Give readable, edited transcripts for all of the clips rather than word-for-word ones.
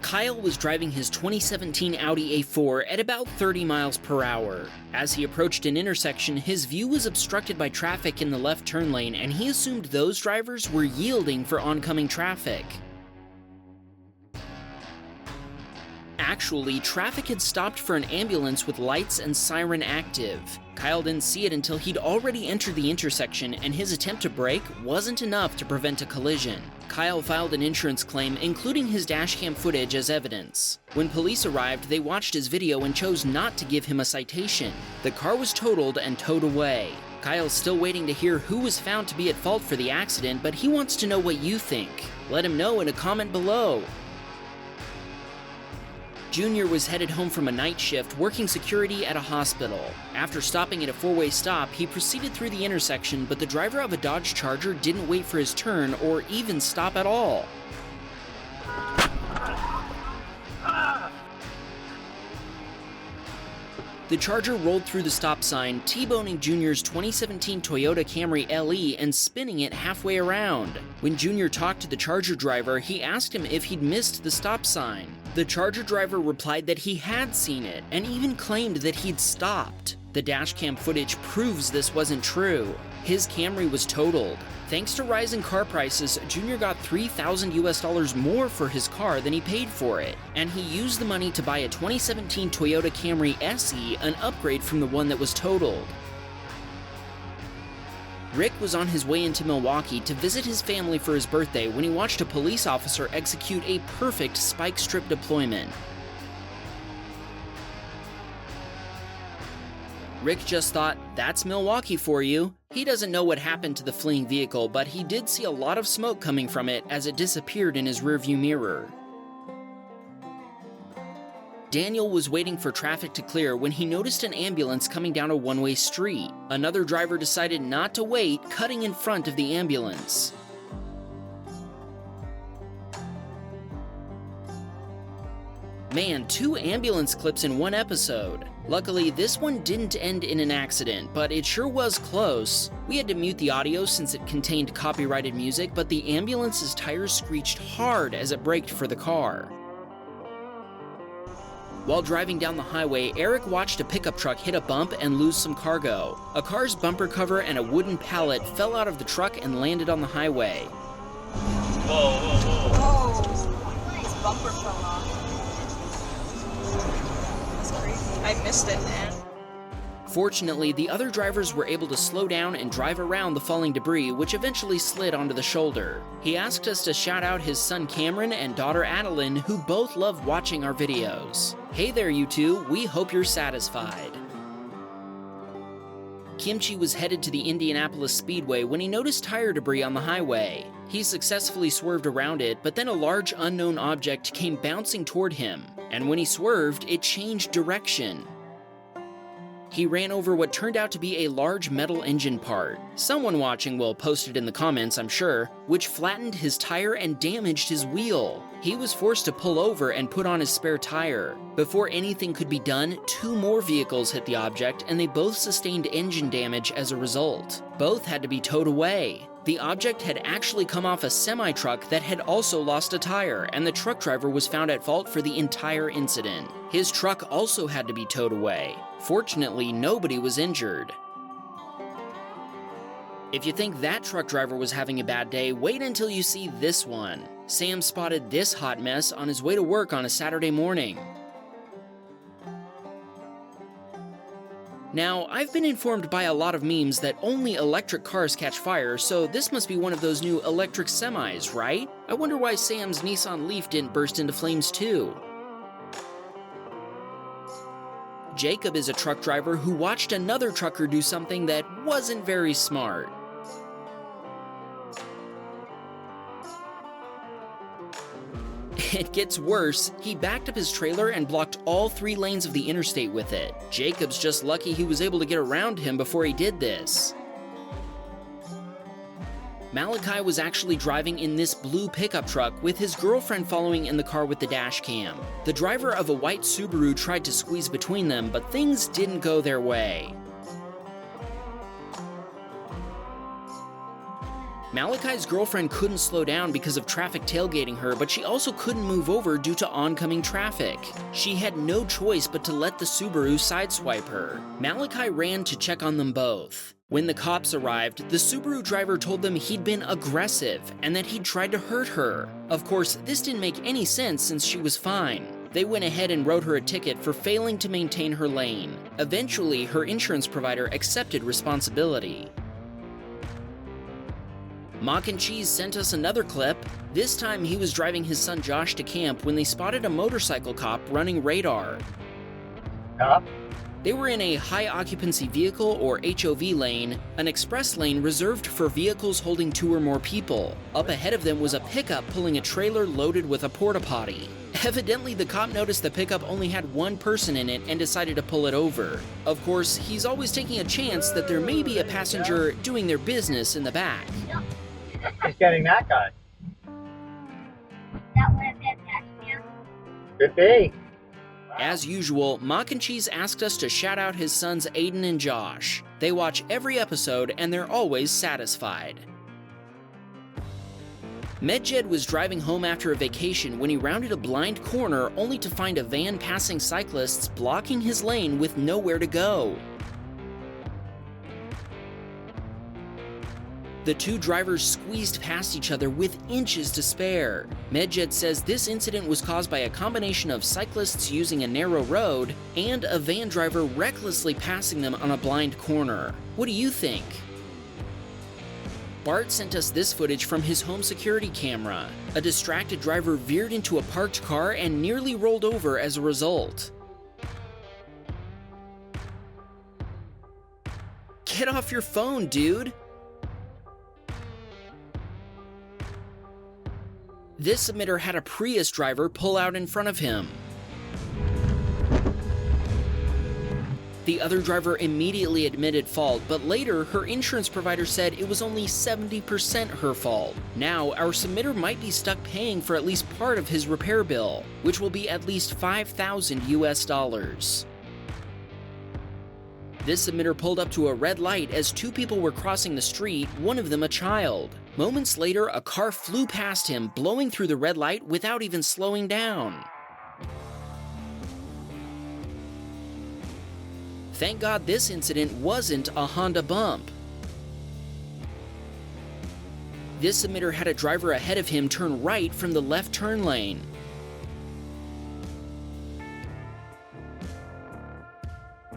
Kyle was driving his 2017 Audi A4 at about 30 miles per hour. As he approached an intersection, his view was obstructed by traffic in the left turn lane, and he assumed those drivers were yielding for oncoming traffic. Actually, traffic had stopped for an ambulance with lights and siren active. Kyle didn't see it until he'd already entered the intersection, and his attempt to brake wasn't enough to prevent a collision. Kyle filed an insurance claim, including his dashcam footage as evidence. When police arrived, they watched his video and chose not to give him a citation. The car was totaled and towed away. Kyle's still waiting to hear who was found to be at fault for the accident, but he wants to know what you think. Let him know in a comment below. Junior was headed home from a night shift working security at a hospital. After stopping at a four-way stop, he proceeded through the intersection, but the driver of a Dodge Charger didn't wait for his turn or even stop at all. The Charger rolled through the stop sign, T-boning Junior's 2017 Toyota Camry LE and spinning it halfway around. When Junior talked to the Charger driver, he asked him if he'd missed the stop sign. The Charger driver replied that he had seen it and even claimed that he'd stopped. The dashcam footage proves this wasn't true. His Camry was totaled. Thanks to rising car prices, Junior got $3,000 more for his car than he paid for it, and he used the money to buy a 2017 Toyota Camry SE, an upgrade from the one that was totaled. Rick was on his way into Milwaukee to visit his family for his birthday when he watched a police officer execute a perfect spike strip deployment. Rick just thought, that's Milwaukee for you. He doesn't know what happened to the fleeing vehicle, but he did see a lot of smoke coming from it as it disappeared in his rearview mirror. Daniel was waiting for traffic to clear when he noticed an ambulance coming down a one-way street. Another driver decided not to wait, cutting in front of the ambulance. Man, 2 ambulance clips in one episode. Luckily, this one didn't end in an accident, but it sure was close. We had to mute the audio since it contained copyrighted music, but the ambulance's tires screeched hard as it braked for the car. While driving down the highway, Eric watched a pickup truck hit a bump and lose some cargo. A car's bumper cover and a wooden pallet fell out of the truck and landed on the highway. Whoa, whoa, whoa. His bumper fell off. That's crazy. I missed it, man. Fortunately, the other drivers were able to slow down and drive around the falling debris, which eventually slid onto the shoulder. He asked us to shout out his son Cameron and daughter Adeline, who both love watching our videos. Hey there, you two. We hope you're satisfied. Kimchi was headed to the Indianapolis Speedway when he noticed tire debris on the highway. He successfully swerved around it, but then a large unknown object came bouncing toward him, and when he swerved, it changed direction. He ran over what turned out to be a large metal engine part. Someone watching will post it in the comments, I'm sure, which flattened his tire and damaged his wheel. He was forced to pull over and put on his spare tire. Before anything could be done, 2 more vehicles hit the object, and they both sustained engine damage as a result. Both had to be towed away. The object had actually come off a semi-truck that had also lost a tire, and the truck driver was found at fault for the entire incident. His truck also had to be towed away. Fortunately, nobody was injured. If you think that truck driver was having a bad day, wait until you see this one. Sam spotted this hot mess on his way to work on a Saturday morning. Now, I've been informed by a lot of memes that only electric cars catch fire, so this must be one of those new electric semis, right? I wonder why Sam's Nissan Leaf didn't burst into flames too. Jacob is a truck driver who watched another trucker do something that wasn't very smart. It gets worse. He backed up his trailer and blocked all 3 lanes of the interstate with it. Jacob's just lucky he was able to get around him before he did this. Malachi was actually driving in this blue pickup truck with his girlfriend following in the car with the dash cam. The driver of a white Subaru tried to squeeze between them, but things didn't go their way. Malachi's girlfriend couldn't slow down because of traffic tailgating her, but she also couldn't move over due to oncoming traffic. She had no choice but to let the Subaru sideswipe her. Malachi ran to check on them both. When the cops arrived, the Subaru driver told them he'd been aggressive and that he'd tried to hurt her. Of course, this didn't make any sense since she was fine. They went ahead and wrote her a ticket for failing to maintain her lane. Eventually, her insurance provider accepted responsibility. Mock and Cheese sent us another clip. This time he was driving his son Josh to camp when they spotted a motorcycle cop running radar. Cop? They were in a high-occupancy vehicle, or HOV lane, an express lane reserved for vehicles holding 2 or more people. Up ahead of them was a pickup pulling a trailer loaded with a porta-potty. Evidently, the cop noticed the pickup only had 1 person in it and decided to pull it over. Of course, he's always taking a chance that there may be a passenger doing their business in the back. He's getting that guy. That would have been Dashcam. Could be. As usual, Mock and Cheese asked us to shout out his sons Aiden and Josh. They watch every episode and they're always satisfied. Medjed was driving home after a vacation when he rounded a blind corner only to find a van passing cyclists blocking his lane with nowhere to go. The 2 drivers squeezed past each other with inches to spare. Medjed says this incident was caused by a combination of cyclists using a narrow road and a van driver recklessly passing them on a blind corner. What do you think? Bart sent us this footage from his home security camera. A distracted driver veered into a parked car and nearly rolled over as a result. Get off your phone, dude! This submitter had a Prius driver pull out in front of him. The other driver immediately admitted fault, but later her insurance provider said it was only 70% her fault. Now, our submitter might be stuck paying for at least part of his repair bill, which will be at least $5,000 US. This submitter pulled up to a red light as 2 people were crossing the street, one of them a child. Moments later, a car flew past him, blowing through the red light without even slowing down. Thank God this incident wasn't a Honda bump. This submitter had a driver ahead of him turn right from the left turn lane.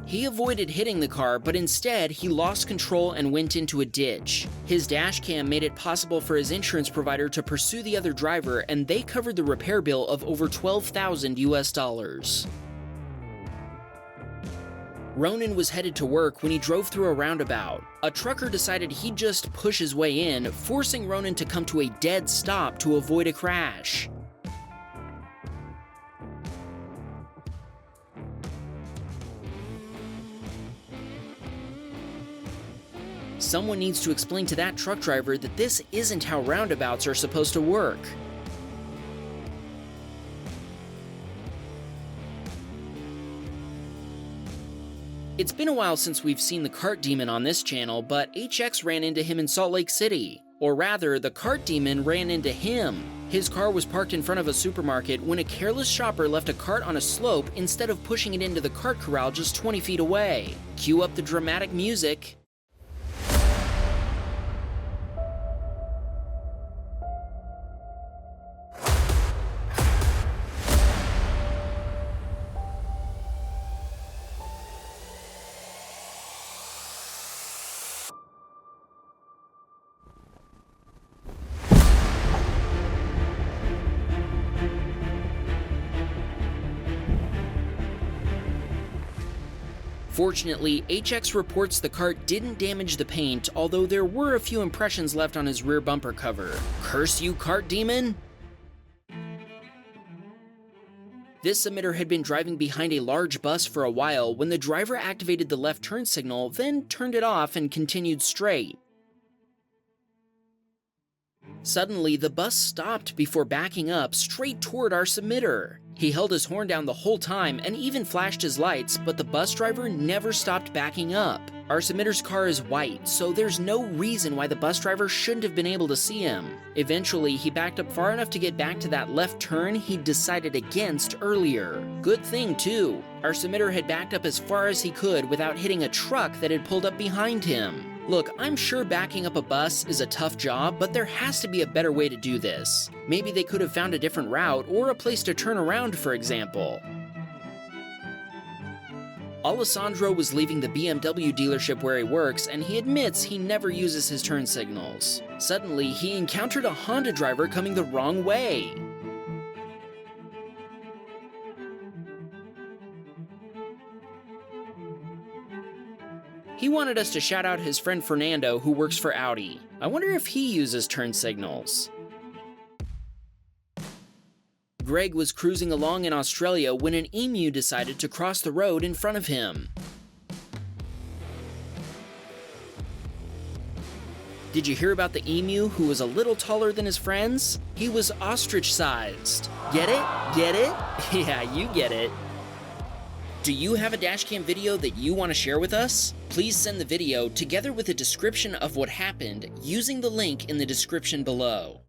He avoided hitting the car, but instead he lost control and went into a ditch. His dash cam made it possible for his insurance provider to pursue the other driver, and they covered the repair bill of over $12,000 US. Ronan was headed to work when he drove through a roundabout. A trucker decided he'd just push his way in, forcing Ronan to come to a dead stop to avoid a crash. Someone needs to explain to that truck driver that this isn't how roundabouts are supposed to work. It's been a while since we've seen the Cart Demon on this channel, but HX ran into him in Salt Lake City. Or rather, the Cart Demon ran into him. His car was parked in front of a supermarket when a careless shopper left a cart on a slope instead of pushing it into the cart corral just 20 feet away. Cue up the dramatic music. Fortunately, HX reports the cart didn't damage the paint, although there were a few impressions left on his rear bumper cover. Curse you, Cart Demon! This submitter had been driving behind a large bus for a while when the driver activated the left turn signal, then turned it off and continued straight. Suddenly, the bus stopped before backing up straight toward our submitter. He held his horn down the whole time and even flashed his lights, but the bus driver never stopped backing up. Our submitter's car is white, so there's no reason why the bus driver shouldn't have been able to see him. Eventually, he backed up far enough to get back to that left turn he'd decided against earlier. Good thing, too. Our submitter had backed up as far as he could without hitting a truck that had pulled up behind him. Look, I'm sure backing up a bus is a tough job, but there has to be a better way to do this. Maybe they could have found a different route or a place to turn around, for example. Alessandro was leaving the BMW dealership where he works, and he admits he never uses his turn signals. Suddenly, he encountered a Honda driver coming the wrong way. He wanted us to shout out his friend Fernando, who works for Audi. I wonder if he uses turn signals. Greg was cruising along in Australia when an emu decided to cross the road in front of him. Did you hear about the emu who was a little taller than his friends? He was ostrich-sized. Get it? Get it? Yeah, you get it. Do you have a dashcam video that you want to share with us? Please send the video together with a description of what happened using the link in the description below.